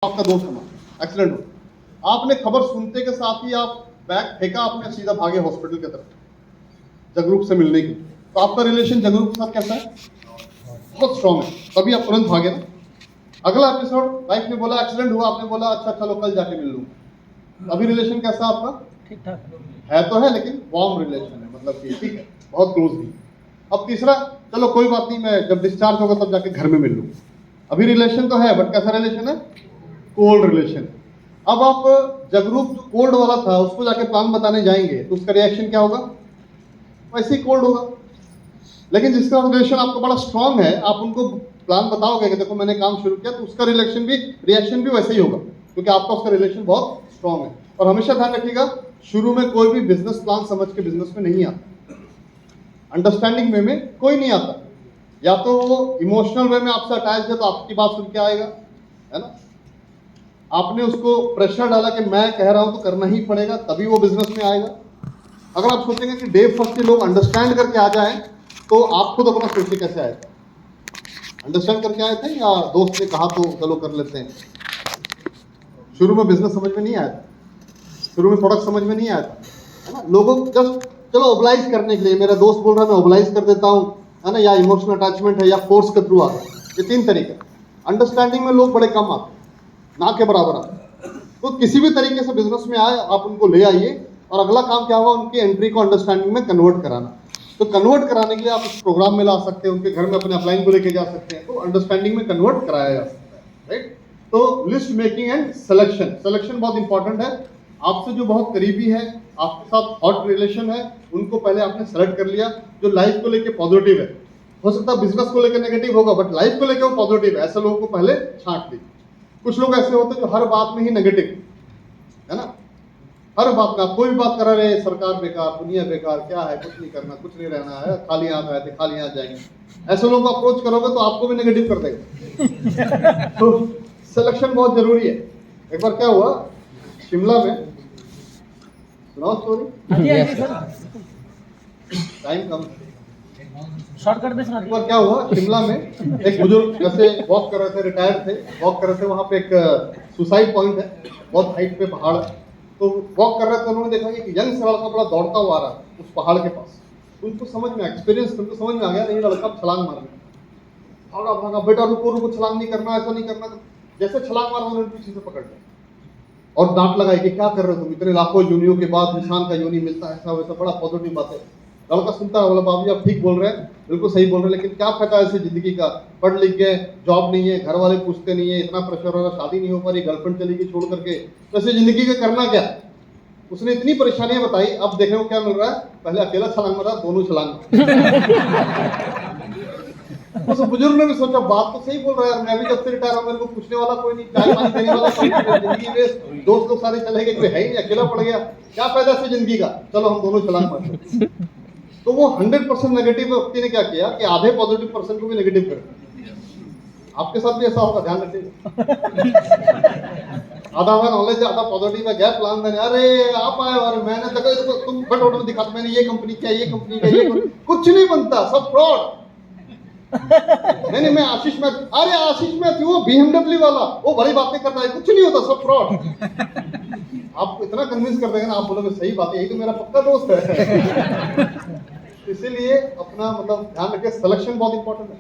आपका दोस्त हमारा एक्सीडेंट हो, आपने खबर सुनते के साथ ही आप बैग फेंका, आपने सीधा भागे हॉस्पिटल की तरफ जगरूप से मिलने की, तो आपका रिलेशन जगरूप के साथ कैसा है? बहुत स्ट्रांग है, तभी आप तुरंत भागे ना। अगला एपिसोड, वाइफ ने बोला एक्सीडेंट हुआ, आपने बोला अच्छा चलो कल जाके मिल लूंगा, अभी रिलेशन कैसा आपका? ठीक ठाक है तो है, लेकिन वार्म रिलेशन है, मतलब कि ठीक है, बहुत क्लोज भी। अब तीसरा, चलो कोई बात नहीं, मैं जब डिस्चार्ज होगा तब जाके घर में मिल लूंगा, अभी रिलेशन तो है बट कैसा रिलेशन है? Cold relation. अब आप जगरूप जो कोल्ड वाला था उसको जाके प्लान बताने जाएंगे तो उसका रिएक्शन क्या होगा? वैसे ही कोल्ड होगा। लेकिन जिसका रिलेशन आपका बड़ा स्ट्रांग है, आप उनको प्लान बताओगे कि देखो मैंने काम शुरू किया, तो उसका रिएक्शन भी वैसे ही होगा, क्योंकि आपका उसका रिलेशन बहुत स्ट्रांग है। और हमेशा ध्यान रखिएगा, शुरू में कोई भी बिजनेस प्लान समझ के बिजनेस में नहीं आता, अंडरस्टैंडिंग वे में कोई नहीं आता। या तो वो इमोशनल वे में आपसे अटैच है तो आपकी बात सुन के आएगा, है ना। आपने उसको प्रेशर डाला कि मैं कह रहा हूं तो करना ही पड़ेगा, तभी वो बिजनेस में आएगा। अगर आप सोचेंगे कि डे फर्स्ट लोग अंडरस्टैंड करके आ जाएं, तो आप खुद अपना सोचिए कैसे आएगा। अंडरस्टैंड करके आए थे या दोस्त ने कहा तो चलो कर लेते हैं? शुरू में बिजनेस समझ में नहीं आया था, शुरू में प्रोडक्ट समझ में नहीं आया था, है ना। लोगों को जस्ट चलो ओबलाइज करने के लिए, मेरा दोस्त बोल रहा है मैं ओबलाइज कर देता हूँ, है ना, या इमोशनल अटैचमेंट है या फोर्स के थ्रू आ गया, ये तीन तरीके। अंडरस्टैंडिंग में लोग बड़े कम आते, ना के बराबर आते। तो किसी भी तरीके से बिजनेस में आए, आप उनको ले आइए, और अगला काम क्या होगा, उनकी एंट्री को अंडरस्टैंडिंग में कन्वर्ट कराना। तो कन्वर्ट कराने के लिए आप इस प्रोग्राम में ला सकते हैं, उनके घर में अपने अपलाइन को लेके जा सकते हैं, तो अंडरस्टैंडिंग में कन्वर्ट कराया जा सकता है, राइट। तो लिस्ट मेकिंग एंड सिलेक्शन बहुत इंपॉर्टेंट है। आपसे जो बहुत करीबी है, आपके साथ हॉट रिलेशन है, उनको पहले आपने सेलेक्ट कर लिया, जो लाइफ को लेके पॉजिटिव है। हो सकता है बिजनेस को लेकर नेगेटिव होगा, बट लाइफ को लेकर वो पॉजिटिव है, ऐसे लोगों को पहले छांट ली। कुछ लोग ऐसे होते हैं जो हर बात में ही नेगेटिव, है ना, हर बात में आप कोई भी बात करा रहे, सरकार बेकार, दुनिया बेकार, क्या है, कुछ नहीं करना, कुछ नहीं रहना है, खाली हाथ आए थे खाली हाथ जाएंगे, ऐसे लोगों को अप्रोच करोगे तो आपको भी नेगेटिव कर देगा। तो सिलेक्शन बहुत जरूरी है। एक बार क्या हुआ, शिमला में, सुनाओ स्टोरी, टाइम कम, शॉर्टकट में सुना एक बार क्या हुआ, शिमला में एक बुजुर्ग जैसे वॉक कर रहे थे, रिटायर्ड थे, वॉक कर रहे थे, वहां पे एक सुसाइड पॉइंट है, बहुत हाइट पे पहाड़ है। तो वॉक कर रहे थे, उन्होंने देखा कि एक यंग सा लड़का बड़ा दौड़ता हुआ आ रहा है उस पहाड़ के पास। उनको समझ में एक्सपीरियंस, उनको समझ में आ गया नहीं लड़का छलांग मारने, भागा भागा, बेटा रुको रुको, छलांग नहीं करना, ऐसा नहीं करना। जैसे छलांग मारा उन्होंने पीछे से पकड़ लिया और डांट लगाई कि क्या कर रहे हो तुम, इतने लाखों योनियों के बाद इंसान का योनि मिलता है, ऐसा वैसा, बड़ा पॉजिटिव बात है। लड़का सुनता है, बोला बाबू जी आप ठीक बोल रहे हैं, बिल्कुल सही बोल रहे हैं, लेकिन क्या फायदा ऐसे जिंदगी का, पढ़ लिख गए, जॉब नहीं है, घर वाले पूछते नहीं है, इतना प्रेशर हो रहा, शादी नहीं हो पा रही, गर्लफ्रेंड चली गई छोड़ करके, तो ऐसे जिंदगी का करना क्या। उसने इतनी परेशानियां बताई, अब देखें वो क्या मिल रहा है, पहले अकेला छलांग मारा, दोनों छलांग। उस बुजुर्ग ने भी सोचा बात तो सही बोल रहा है यार, मैं भी जब से रिटायर हूं, मेरे को पूछने वाला कोई नहीं, चाय पानी देने वाला कोई नहीं, जिंदगी में दोस्त लोग सारे चले गए, कोई है ही नहीं, अकेला पड़ गया, क्या फायदा से जिंदगी का, चलो हम दोनों छलांग मारते। तो वो 100% नेगेटिव व्यक्ति ने क्या किया कि आधे पॉजिटिव पर्सन को भी नेगेटिव कर दिया। आपके साथ भी ऐसा होगा, ध्यान रखिएगा। आधा नॉलेज, आधा पॉजिटिव है, गैप प्लान देने, अरे आप आए और मैंने देखो तुम बट में दिखा, मैंने ये कंपनी किया, ये कंपनी किया, ये कुछ नहीं बनता, सब फ्रॉड। नहीं मैं आशीष में, अरे आशीष में वो BMW वाला, वो बड़ी बातें करता है, कुछ नहीं होता, सब फ्रॉड। आप इतना कन्विंस कर देंगे ना, आप बोलोगे सही बात है, यही तो मेरा पक्का दोस्त है। इसीलिए अपना मतलब ध्यान रखिए, सिलेक्शन बहुत इंपॉर्टेंट है।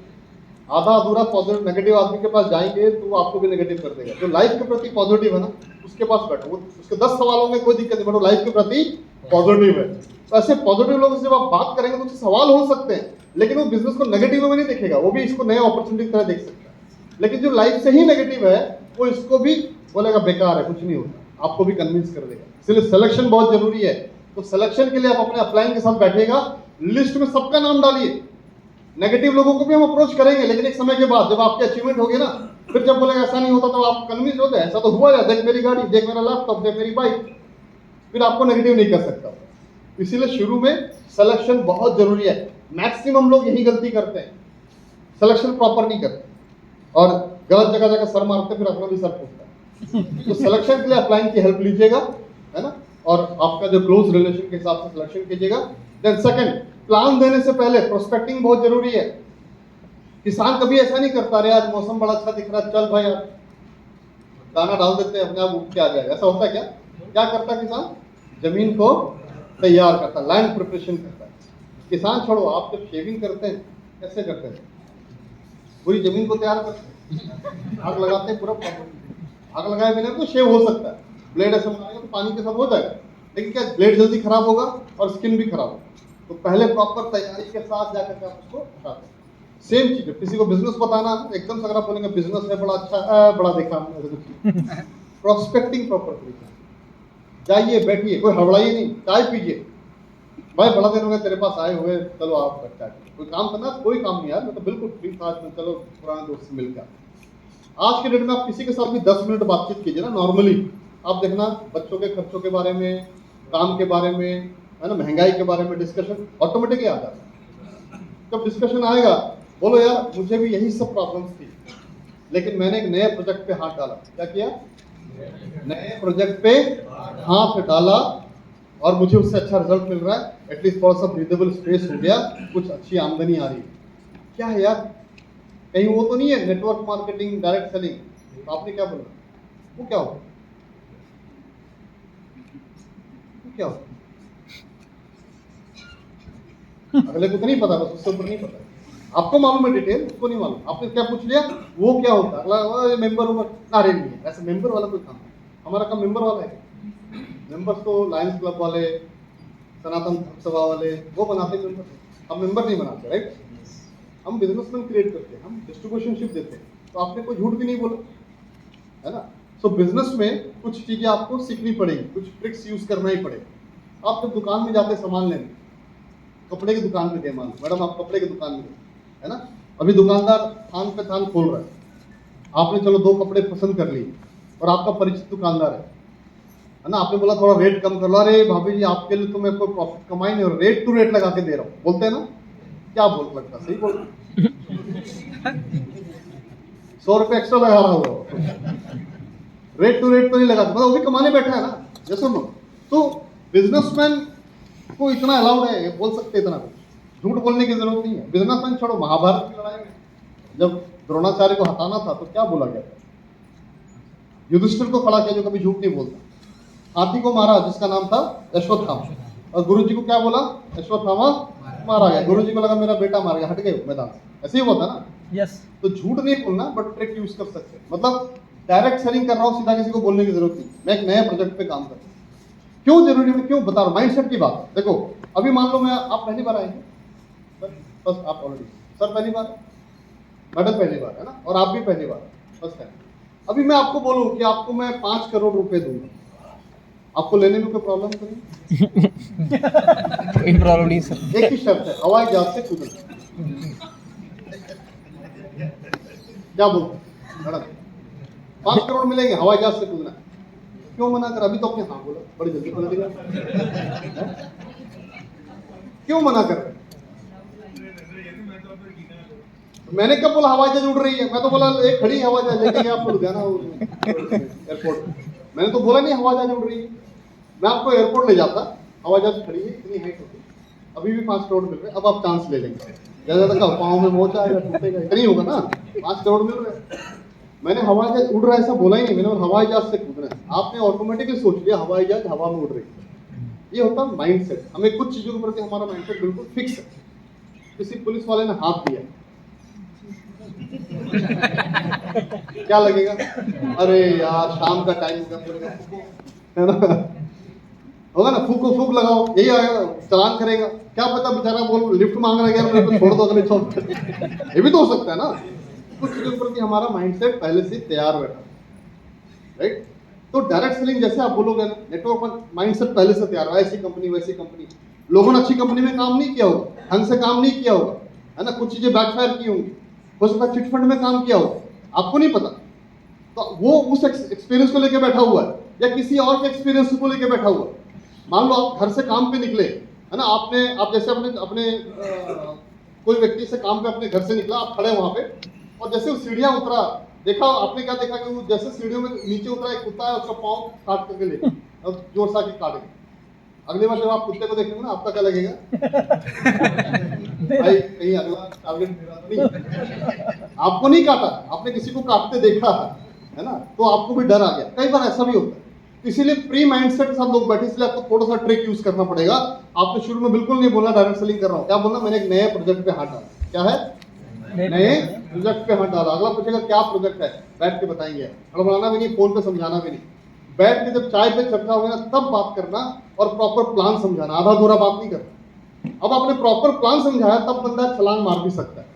आधा अधूरा पॉजिटिव नेगेटिव आदमी के पास जाएंगे तो वो आपको भी नेगेटिव कर देगा। जो लाइफ के प्रति पॉजिटिव है ना, उसके पास बैठो, वो उसके 10 सवालों में कोई दिक्कत नहीं, बट लाइफ के प्रति पॉजिटिव है। तो ऐसे पॉजिटिव लोगों से जब आप बात करेंगे तो उससे सवाल हो सकते हैं, लेकिन वो बिजनेस को नेगेटिव में नहीं देखेगा, वो भी इसको नए अपॉर्चुनिटी की तरह देख सकता है। लेकिन जो लाइफ से ही नेगेटिव है, वो इसको भी बोलेगा बेकार है, कुछ नहीं होता, आपको भी कन्विंस कर देगा। इसलिए सिलेक्शन बहुत जरूरी है। तो सिलेक्शन के लिए आप अपने अपलाइन के साथ बैठिएगा, लिस्ट में सबका नाम डालिए। नेगेटिव लोगों को भी हम अप्रोच करेंगे, लेकिन एक समय के बाद जब आपकी अचीवमेंट होगी ना, फिर जब बोलेगा ऐसा नहीं होता, तो आप कन्विंस हो जाए, ऐसा तो हुआ है, देख मेरी गाड़ी, देख मेरा लैपटॉप, देख मेरी बाइक, फिर आपको नेगेटिव नहीं कर सकता। इसीलिए शुरू में सिलेक्शन बहुत जरूरी है। मैक्सिमम लोग यही गलती करते हैं, सिलेक्शन प्रॉपर नहीं करते और गलत जगह जगह सर मारते, फिर अपना भी सर फूटता है। तो सिलेक्शन के लिए अपलाइन की हेल्प लीजिएगा, है ना, और आपका जो क्लोज रिलेशन के हिसाब से सिलेक्शन कीजिएगा। देन सेकंड, प्लान देने से पहले प्रोस्पेक्टिंग बहुत जरूरी है। किसान कभी ऐसा नहीं करता, अरे आज मौसम बड़ा अच्छा दिख रहा है, चल भाई यार दाना डाल देते हैं, अपने आप उग के आ जाएगा। ऐसा होता है क्या? क्या करता है किसान? जमीन को तैयार करता है, लैंड प्रिपरेशन करता है। किसान छोड़ो, आप जब शेविंग करते हैं कैसे करते हैं? पूरी जमीन को तैयार करते हैं, आग लगाते हैं, पूरा आग लगाए बिना तो शेव हो सकता है, ब्लेड ऐसे मारेंगे तो पानी के साथ हो जाएगा, लेकिन क्या ब्लेड जल्दी खराब होगा और स्किन भी खराब होगा। तो पहले प्रॉपर तैयारी के साथ जाकर के आप उसको हटाते हैं। सेम चीज है, किसी को बिजनेस बताना एकदम से अगर आप बोलेंगे बिजनेस है बड़ा अच्छा, बड़ा देखा प्रोस्पेक्टिंग प्रॉपर तरीके से जाइए, बैठिए, कोई हड़बड़ाइए नहीं, चाय पीजिए, भाई बड़ा दिन हो गया तेरे पास आए हुए, चलो आप बैठा कोई काम करना, कोई काम नहीं यार, मैं तो बिल्कुल फ्री था, चलो पुराने दोस्त से मिलकर। आज के डेट में आप किसी के साथ भी 10 मिनट बातचीत कीजिए ना नॉर्मली, आप देखना बच्चों के खर्चों के बारे में, काम के बारे में, है ना, महंगाई के बारे में डिस्कशन ऑटोमेटिकली आ जाता है। जब डिस्कशन आएगा, बोलो यार मुझे भी यही सब प्रॉब्लम्स थी, लेकिन मैंने एक नए प्रोजेक्ट पे हाथ डाला। क्या किया? नए प्रोजेक्ट पे हाथ डाला और मुझे उससे अच्छा रिजल्ट मिल रहा है, एटलीस्ट थोड़ा सा ब्रीदेबल स्पेस हो गया, कुछ अच्छी आमदनी आ रही है। क्या है यार, कहीं वो तो नहीं है नेटवर्क मार्केटिंग, डायरेक्ट सेलिंग? तो आपने क्या बोला? वो क्या हो, क्या हो? अगले को तो नहीं पता, बस उससे ऊपर नहीं पता, आपको मालूम है डिटेल, उसको नहीं मालूम। आपने क्या पूछ लिया, वो क्या होता है, अगला मेंबर उम्र, अरे नहीं है ऐसे मेंबर वाला कोई काम है, हमारा काम मेंबर वाला है। मेंबर्स तो लायंस क्लब वाले, सनातन सभा वाले वो बनाते मेंबर, हम मेंबर नहीं बनाते, राइट? हम बिजनेसमैन क्रिएट करते हैं, हम डिस्ट्रीब्यूशनशिप देते हैं। तो आपने कोई झूठ भी नहीं बोला, है ना? सो बिजनेस में कुछ चीजें आपको सीखनी पड़ेगी, कुछ ट्रिक्स यूज करना ही पड़ेगा। आप जब दुकान में जाते सामान लेने, कपड़े की दुकान में गए, मान मैडम आप कपड़े की दुकान में गए, है ना, अभी दुकानदार थान पे थान खोल रहा है, आपने चलो 2 कपड़े पसंद कर लिए और आपका परिचित दुकानदार है ना, आपने बोला थोड़ा रेट कम कर लो, अरे भाभी जी आपके लिए तो मैं कोई प्रॉफिट कमाई नहीं, और रेट टू रेट लगा के दे रहा हूँ, बोलते हैं ना? क्या बोल लगता, सही बोल 100 रुपये एक्स्ट्रा लगा रहा होगा, रेट टू रेट तो नहीं लगाते, मतलब वो भी कमाने बैठा है ना, जैसे नो। तो बिजनेसमैन को इतना अलाउड है, बोल सकते इतना कुछ, झूठ बोलने की जरूरत नहीं है। बिजनेसमैन छोड़ो, महाभारत की लड़ाई में जब द्रोणाचार्य को हटाना था तो क्या बोला गया था? युधिष्ठिर को खड़ा किया जो कभी झूठ नहीं बोलता, हाथी को मारा जिसका नाम था अश्वत्थामा, और गुरु जी को क्या बोला? अश्वत्थामा मारा गया। गुरु जी को लगा मेरा बेटा मार गया, हट गए मैदान से, ऐसे ही होता ना। यस। तो झूठ नहीं बोलना, बट ट्रिक यूज कर सकते हैं, मतलब डायरेक्ट सेलिंग कर रहा हूँ, सीधा किसी को बोलने की जरूरत नहीं। मैं एक नए प्रोजेक्ट पे काम कर रहा हूँ, क्यों जरूरी है, क्यों बता रहा हूँ, माइंडसेट की बात। देखो अभी मान लो मैं, आप पहली बार आएंगे सर, बस आप ऑलरेडी सर पहली बार, मैडम पहली बार, है ना, और आप भी पहली बार, फर्स्ट टाइम। अभी मैं आपको बोलूं कि आपको मैं 5 करोड़ रुपए दूंगा, आपको लेने में कोई प्रॉब्लम तो नहीं? कोई प्रॉब्लम नहीं सर। एक ही शर्त है, हवाई जहाज से कूदना। क्या बोलते मैडम? 5 करोड़ मिलेंगे, हवाई जहाज से कूदना। क्यों मना कर? अभी तो अपने हाँ बोला, बड़ी जल्दी बोल दिया। क्यों मना कर रहे? मैंने कब बोला हवाई जहाज उड़ रही है? मैं तो बोला एक खड़ी हवाई जहाज लेके गया आपको लुधियाना एयरपोर्ट। मैंने तो बोला नहीं हवाई जहाज उड़ रही है, मैं आपको एयरपोर्ट ले जाता, हवाई जहाज खड़ी है, इतनी हाइट होती, अभी भी 5 करोड़ मिल रहे, अब आप चांस ले लेंगे, ज्यादा तक पाँव में मोच आएगा, टूटेगा, इतना ही होगा ना, 5 करोड़ मिल रहे। मैंने हवाई जहाज उड़ रहा है ऐसा बोला ही नहीं, मैंने हवाई जहाज से कूद रहे हैं। आपने ऑटोमेटिकली सोच लिया हवाई जहाज हवा में उड़ रही है। ये होता है माइंडसेट। हमें कुछ चीजों के प्रति हमारा माइंडसेट बिल्कुल फिक्स है। किसी पुलिस वाले ने हाथ दिया, क्या लगेगा? अरे यार शाम का टाइम है ना, होगा ना, फूक लगाओ, यही आएगा, चालान करेगा। क्या पता बेचारा बोल लिफ्ट मांग रहा है, मेरे को छोड़ दो अगले चौक, ये भी तो हो सकता है ना। कुछ चीजों के प्रति हमारा माइंडसेट पहले से तैयार बैठा, राइट? तो डायरेक्ट सेलिंग जैसे आप बोलोगे ना, नेटवर्क माइंडसेट पहले से तैयार है, ऐसी कंपनी वैसी कंपनी, लोगों ने अच्छी कंपनी में काम नहीं किया होगा, ढंग से काम नहीं किया होगा, है ना, कुछ चीजें बैकफायर की होंगी, हो सकता है चिट फंड में काम किया होगा, आपको नहीं पता, तो वो उस एक्सपीरियंस को लेकर बैठा हुआ है, या किसी और के एक्सपीरियंस को लेकर बैठा हुआ है। मान लो आप घर से काम पे निकले, है ना, आप जैसे अपने कोई व्यक्ति से काम पे अपने घर से निकला, आप खड़े वहां पे, और जैसे वो सीढ़ियां उतरा, देखा आपने क्या देखा कि वो जैसे सीढ़ियों में नीचे उतरा, एक कुत्ता है, उसका पाँव काट करके ले और जोर सा के काटेगा। अगली बार जब आप कुत्ते को देखेंगे ना, आपका क्या लगेगा? भाई कहीं अगला टारगेट मेरा तो नहीं। आपको नहीं काटा, आपने किसी को काटते देखा, है ना, तो आपको भी डर आ गया। कई बार ऐसा भी होता है, तो इसीलिए प्री माइंडसेट के साथ लोग बैठे, इसलिए आपको थोड़ा सा ट्रिक यूज करना पड़ेगा। आपने शुरू में बिल्कुल नहीं बोलना डायरेक्ट सेलिंग कर रहा हूँ, क्या बोलना, मैंने एक नए प्रोजेक्ट पे हाथ डाला। क्या है? नए प्रोजेक्ट पे हाथ डाला। अगला पूछेगा क्या प्रोजेक्ट है, बैठ के बताएंगे, हड़बड़ाना भी नहीं, फोन पे समझाना भी नहीं, बैठ के जब चाय पे चर्चा होगी ना तब बात करना, और प्रॉपर प्लान समझाना, आधा अधूरा बात नहीं करना। अब आपने प्रॉपर प्लान समझाया तब बंदा छलांग मार भी सकता है,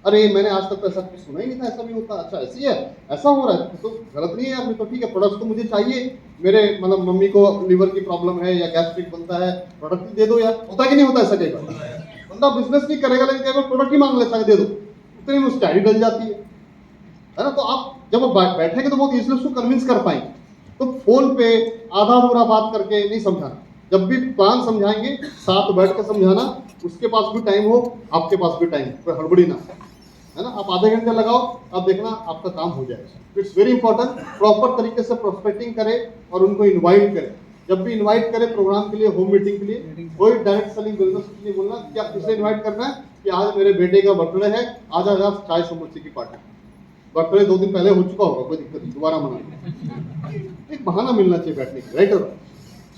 अरे मैंने आज तक तो ऐसा कुछ सुना ही नहीं था, ऐसा भी होता, अच्छा ऐसी है, ऐसा हो रहा है, तो गलत नहीं है आपने, तो ठीक है, प्रोडक्ट तो मुझे चाहिए, मेरे मतलब मम्मी को लीवर की प्रॉब्लम है या गैस्ट्रिक बनता है, प्रोडक्ट दे दो यार। होता कि नहीं होता ऐसा? कई बार बंदा बिजनेस नहीं करेगा लेकिन कई बार प्रोडक्ट ही मांग लेता है, दे दो, इतनी में उसकी आईडी डल जाती है ना। तो आप जब बैठेंगे तो बहुत इजीली उसको कन्विंस कर पाएंगे। तो फोन पे आधा अधूरा बात करके नहीं समझाना, जब भी प्लान समझाएंगे साथ बैठ के समझाना, उसके पास भी टाइम हो, आपके पास भी टाइम, कोई हड़बड़ी ना, है ना। आप आधे घंटे लगाओ, आप देखना आपका काम हो जाएगा। इट्स वेरी इंपॉर्टेंट, प्रॉपर तरीके से प्रोस्पेक्टिंग करें और उनको इनवाइट करें। जब भी इनवाइट करें प्रोग्राम के लिए, होम मीटिंग के लिए, कोई डायरेक्ट सेलिंग बिजनेस कुछ नहीं बोलना कि आप किसे इनवाइट करना है कि आज मेरे बेटे का बर्थडे है, आज आज चाय समोसे की पार्टी। बर्थडे 2 दिन पहले हो चुका होगा, कोई दिक्कत नहीं, दोबारा मना, एक बहाना मिलना चाहिए बैठने के, राइट।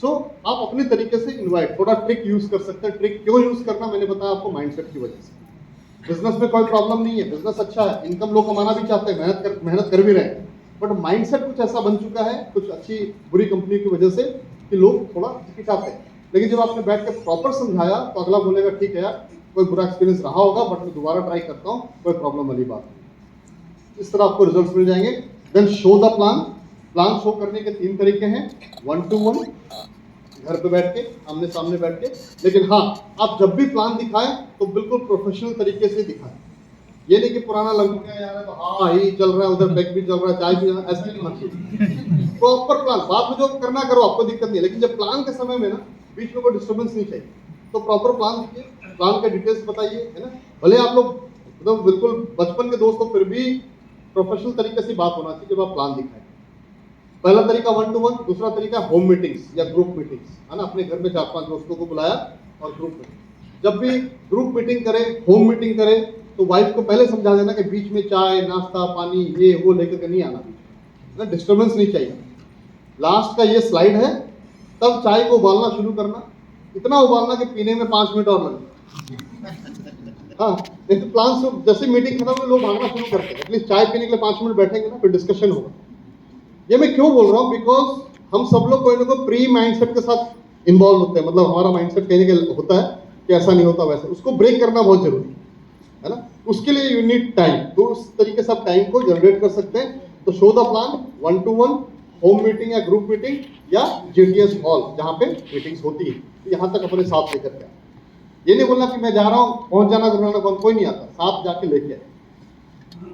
सो आप अपने तरीके से इनवाइट, थोड़ा ट्रिक यूज कर सकते हैं। ट्रिक क्यों यूज करना, मैंने बताया आपको, माइंडसेट की वजह से। बिजनेस में कोई प्रॉब्लम नहीं है, बिजनेस अच्छा है, इनकम लोग कमाना भी चाहते हैं, मेहनत कर भी रहे हैं, बट माइंडसेट कुछ ऐसा बन चुका है कुछ अच्छी बुरी कंपनी की वजह से कि लोग थोड़ा हिचकिचाते हैं। लेकिन जब आपने बैठ के प्रॉपर समझाया तो अगला बोलेगा ठीक है यार, कोई बुरा एक्सपीरियंस रहा होगा बट मैं दोबारा ट्राई करता हूँ, कोई प्रॉब्लम वाली बात नहीं। इस तरह आपको रिजल्ट्स मिल जाएंगे। Then show the plan. Plan show करने के 3 तरीके हैं, 1-to-1, घर पे बैठ के, आमने सामने बैठ के। लेकिन हाँ, आप जब भी प्लान दिखाएं तो बिल्कुल प्रोफेशनल तरीके से दिखाएं। ये नहीं कि पुराना लंगोटिया यार है तो हाँ ही चल रहा है, उधर बैग भी चल रहा है, चाय भी, ऐसा नहीं होना चाहिए। प्रॉपर प्लान, बाद में जो करना करो, आपको दिक्कत नहीं है, लेकिन जब प्लान के समय में ना बीच में कोई डिस्टर्बेंस नहीं चाहिए। तो प्रॉपर प्लान दीजिए, प्लान के डिटेल्स बताइए, है ना। भले आप लोग मतलब बिल्कुल बचपन के दोस्त हो, फिर भी प्रोफेशनल तरीके से बात होना चाहिए जब आप प्लान दिखाएं। पहला तरीका 1-to-1, दूसरा तरीका होम मीटिंग्स या ग्रुप मीटिंग्स, है ना। अपने घर में 4-5 दोस्तों को बुलाया और ग्रुप मीटिंग। जब भी ग्रुप मीटिंग करें, होम मीटिंग करें, तो वाइफ को पहले समझा देना कि बीच में चाय नाश्ता पानी ये वो लेकर के नहीं आना, ना डिस्टर्बेंस नहीं चाहिए। लास्ट का ये स्लाइड है, तब चाय को उबालना शुरू करना, इतना उबालना कि पीने में 5 मिनट और लगे। हाँ, नहीं तो प्लान से जैसे मीटिंग खत्म हो लोग भागना शुरू करते हैं। एटलीस्ट चाय पीने के लिए 5 मिनट बैठेंगे ना, फिर डिस्कशन होगा। ये मैं क्यों बोल रहा हूँ, बिकॉज हम सब लोग कोई ना कोई प्री माइंडसेट के साथ इन्वॉल्व होते हैं। मतलब हमारा माइंडसेट कहने के होता है कि ऐसा नहीं होता वैसा, उसको ब्रेक करना बहुत जरूरी है ना। उसके लिए यू नीड टाइम, तो उस तरीके से आप टाइम को जनरेट कर सकते हैं। तो show the plan, 1-to-1, home meeting या ग्रुप मीटिंग या GTS हॉल जहाँ पे मीटिंग्स होती है, तो यहाँ तक अपने साथ लेकर के। ये नहीं बोलना कि मैं जा रहा हूँ, पहुंच जाना गुरु नानक, कोई नहीं आता, साथ जाके लेके आए,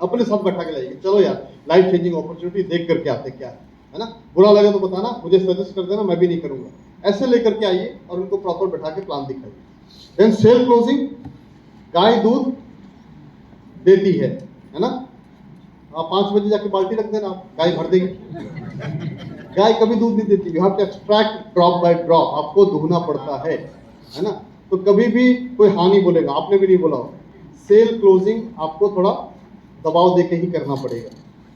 अपने साथ बैठा के लाइए, चलो यार लाइफ चेंजिंग अपॉर्चुनिटी देख करके आते क्या है ना। बुरा लगे तो बताना, मुझे सजेस्ट कर देना, मैं भी नहीं करूंगा। ऐसे लेकर के आइए और उनको प्रॉपर बैठा के प्लान दिखाइए। Then cell closing. गाय दूध देती है ना। आप 5 बजे जाके बाल्टी रख देना, आप गाय भर देगी। गाय कभी दूध नहीं देती, you have to extract drop by drop, आपको दूहना पड़ता है ना। तो कभी भी कोई हाँ नहीं बोलेगा, आपने भी नहीं बोला हो। सेल क्लोजिंग आपको थोड़ा दबाव देके ही करना पड़ेगा,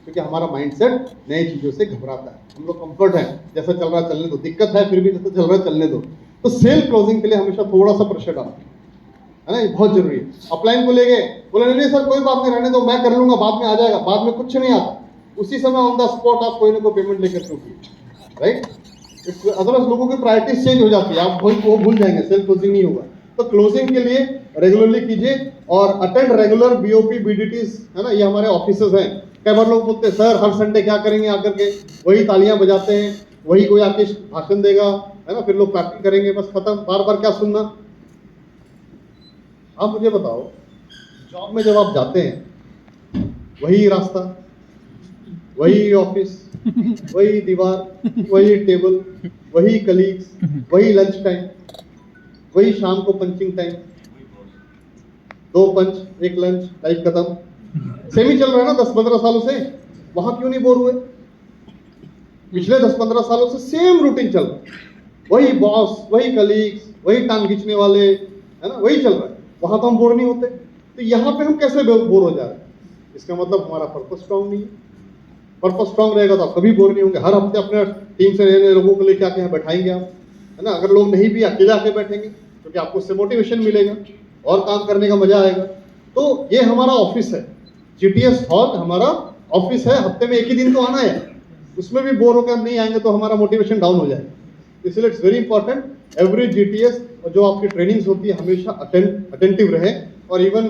क्योंकि हमारा माइंडसेट नई चीजों से घबराता है। हम लोग कंफर्ट है, जैसा चल रहा है चलने दो, दिक्कत है फिर भी जैसा चल रहा है चलने दो। तो सेल क्लोजिंग के लिए हमेशा थोड़ा सा प्रेशर डालो, है ना, ये बहुत जरूरी है। अपलाइन को ले गए, बोले नहीं सर कोई बात नहीं, रहने दो, मैं कर लूंगा, बाद में आ जाएगा, बाद में कुछ नहीं आता, उसी समय ऑन द स्पॉट आप कोई ना कोई पेमेंट लेकर क्योंकि, राइट। अदरवाइज लोगों की प्रायोरिटीज चेंज हो जाती है, आप वो भूल जाएंगे, सेल क्लोजिंग नहीं होगा। तो क्लोजिंग के लिए रेगुलरली कीजिए और अटेंड रेगुलर BOP BDTs, है ना, ये हमारे ऑफिसेज हैं। कई बार लोग बोलते हैं सर हर संडे क्या करेंगे आकर के, वही तालियां बजाते हैं, वही कोई आके भाषण देगा, है ना, फिर लोग पैकिंग करेंगे, बस खत्म, बार बार क्या सुनना। आप मुझे बताओ, जॉब में जब आप जाते हैं वही रास्ता, वही ऑफिस, वही दीवार, वही टेबल, वही कलीग्स, वही लंच टाइम, वही शाम को पंचिंग टाइम, 2 पंच 1 लंच, लाइफ खत्म। सेम ही चल रहा है ना 10-15 सालों से। वहां क्यों नहीं बोर हुए? पिछले 10-15 सालों से सेम रूटीन चल रहा है, वही बॉस, वही कलीग्स, वही टांग खींचने वाले, है ना, वही चल रहा है। वहां तो हम बोर नहीं होते, तो यहाँ पे हम कैसे बोर हो जा रहे हैं? इसका मतलब हमारा पर्पस स्ट्रांग नहीं है। पर्पस स्ट्रांग रहेगा तो आप कभी बोर नहीं होंगे। हर हफ्ते अपने टीम से नए लोगों को लेकर आके यहाँ बैठाएंगे आप, है ना। अगर लोग नहीं भी अकेले आके बैठेंगे क्योंकि आपको उससे मोटिवेशन मिलेगा और काम करने का मजा आएगा। तो ये हमारा ऑफिस है, जीटीएस हॉल हमारा ऑफिस है। हफ्ते में एक ही दिन तो आना है, उसमें भी बोर होकर नहीं आएंगे तो हमारा मोटिवेशन डाउन हो जाएगा। इसलिए it's very important every GTS और जो आपकी ट्रेनिंग्स होती है हमेशा अटेंटिव रहे। और इवन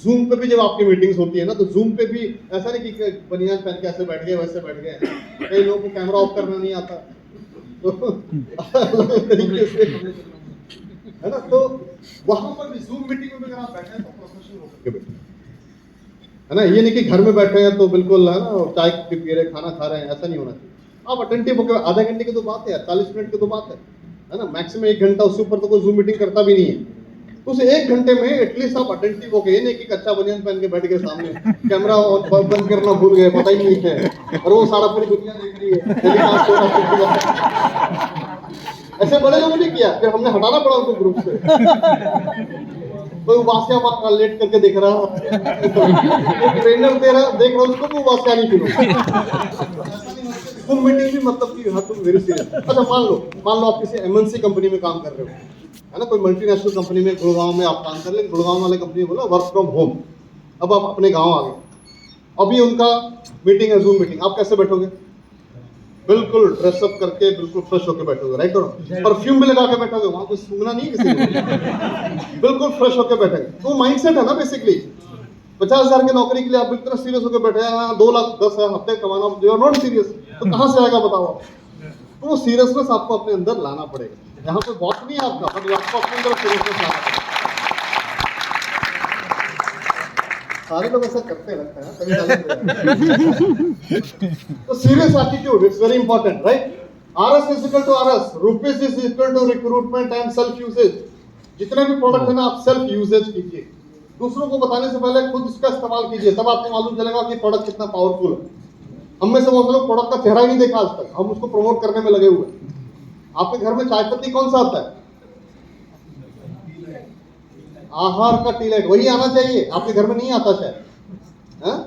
जूम पे भी जब आपकी मीटिंग्स होती है ना, तो जूम पे भी ऐसा नहीं कि बनियान पहन के ऐसे बैठ गए वैसे बैठ गए। कई लोगों को कैमरा ऑफ करना नहीं आता, तो अलग तरीके से, है ना। तो वहां पर भी जूम मीटिंग में अगर आप बैठे हैं तो प्रोफेशनल होकर के बैठे, है ना। ये नहीं कि घर में बैठे हैं तो बिल्कुल, है ना, चाय पी रहे खाना खा रहे हैं, ऐसा नहीं होना चाहिए। आप अटेंटिव होकर, आधा घंटे की तो बात है, 40 मिनट की तो बात है ना। मैक्सिमम 1 घंटा, उससे ऊपर तो कोई जूम मीटिंग करता भी नहीं है। तो उस 1 घंटे में एटलीस्ट आप अटेंटिव हो गए, नहीं कि कच्चा बनियान पहन के बैठ गए सामने, कैमरा बंद करना भूल गए, पता ही नहीं है, और वो सारा पूरी दुनिया देख रही है। ऐसे बड़े लोगों ने किया, फिर हमने हटाना पड़ा उनको ग्रुप से। कोई वासिया मार लेट करके देख रहा, ट्रेनर देख रहा, उसको भी वासिया नहीं फिर तुम मीटिंग भी मतलब कि हाँ तुम वेरी सीरियस। अच्छा मान लो आप किसी एमएनसी कंपनी में काम कर रहे हो, है ना, कोई मल्टीनेशनल कंपनी में गुड़गांव में आप काम कर रहे हैं। गुड़गांव वाले कंपनी बोला वर्क फ्रॉम होम, अब आप अपने गांव आ गए, अभी उनका मीटिंग है, जूम मीटिंग, आप कैसे बैठोगे? बिल्कुल ड्रेसअप करके बिल्कुल फ्रेश होकर बैठोगे, राइट। और परफ्यूम भी लगा के बैठोगे, वहां कुछ सूंघना नहीं किसी को, बिल्कुल फ्रेश होकर बैठेंगे। तो माइंडसेट है ना बेसिकली। 50,000 की नौकरी के लिए आप इतना सीरियस होकर बैठे हैं, 2,10,000 हफ्ते कमाना, यू आर नॉट सीरियस, तो कहां से आएगा बताओ आप? तो वो सीरियसनेस आपको अपने अंदर लाना पड़ेगा। यहाँ पे बॉस नहीं है आपका, पर आपको अपने अंदर सीरियसनेस लाना पड़ेगा। सारे लोग ऐसा करते रहते हैं, तो serious attitude it's very important, right. RS is equal to RS, rupees is equal to recruitment and self usage. जितने भी प्रोडक्ट है ना, आप सेल्फ यूसेज कीजिए, दूसरों को बताने से पहले खुद इसका इस्तेमाल कीजिए, तब आपको मालूम चलेगा कि प्रोडक्ट कितना पावरफुल है। हम में से बहुत लोग प्रोडक्ट का चेहरा ही नहीं देखा आज तक, हम उसको प्रमोट करने में लगे हुए हैं। आपके घर में चाय पत्ती कौन सा आता है? आहार का टी लाइट, वही आना चाहिए, आपके घर में नहीं आता शायद। हाँ,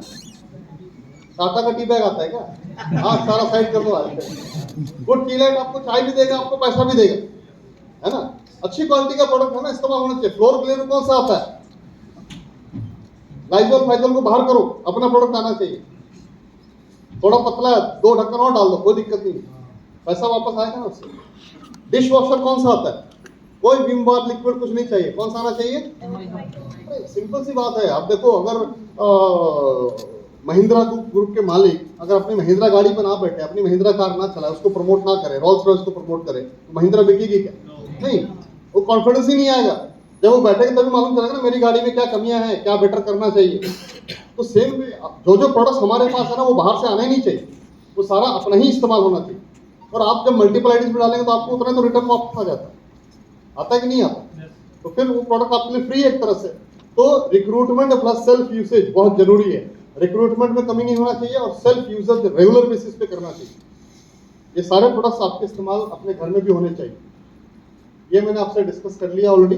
टाटा का टी बैग आता है क्या? हाँ, सारा साइड कर दो आज। वो टी लाइट आपको चाय भी देगा, आपको पैसा भी देगा, है ना। अच्छी क्वालिटी का प्रोडक्ट है ना, इस्तेमाल होना चाहिए। फ्लोर क्लीनर कौन सा आता है? लाइजॉल फाइजॉल को बाहर करो, अपना प्रोडक्ट आना चाहिए। थोड़ा पतला है, 2 ढक्कन और डाल दो, कोई दिक्कत नहीं, पैसा वापस आएगा ना उससे। डिश वॉशर कौन सा आता है? कोई विम बार लिक्विड कुछ नहीं चाहिए, कौन सा आना चाहिए? सिंपल सी बात है। आप देखो, अगर महिंद्रा ग्रुप के मालिक अगर अपनी महिंद्रा गाड़ी पर ना बैठे, अपनी महिंद्रा कार ना चलाए, उसको प्रमोट ना करे, रोल्स रॉयस को प्रमोट करे, तो महिंद्रा बिकेगी क्या? नहीं, वो कॉन्फिडेंस ही नहीं आएगा। जब वो बैठेंगे तभी मालूम चलेगा ना मेरी गाड़ी में क्या कमियां हैं, क्या बेटर करना चाहिए। तो सेम जो प्रोडक्ट्स हमारे पास है ना, वो बाहर से आना ही नहीं चाहिए, वो सारा अपना ही इस्तेमाल होना चाहिए। और आप जब मल्टीपल आइटम्स में डालेंगे तो आपको उतना तो रिटर्न वापस आ जाता है, आता है कि नहीं आता? तो फिर वो प्रोडक्ट आपके लिए फ्री है एक तरह से। तो रिक्रूटमेंट प्लस सेल्फ यूसेज बहुत जरूरी है। रिक्रूटमेंट में कमी नहीं होना चाहिए और सेल्फ यूजेज रेगुलर बेसिस पे करना चाहिए। ये सारे प्रोडक्ट्स आपके इस्तेमाल अपने घर में भी होने चाहिए। ये मैंने आपसे डिस्कस कर लिया ऑलरेडी।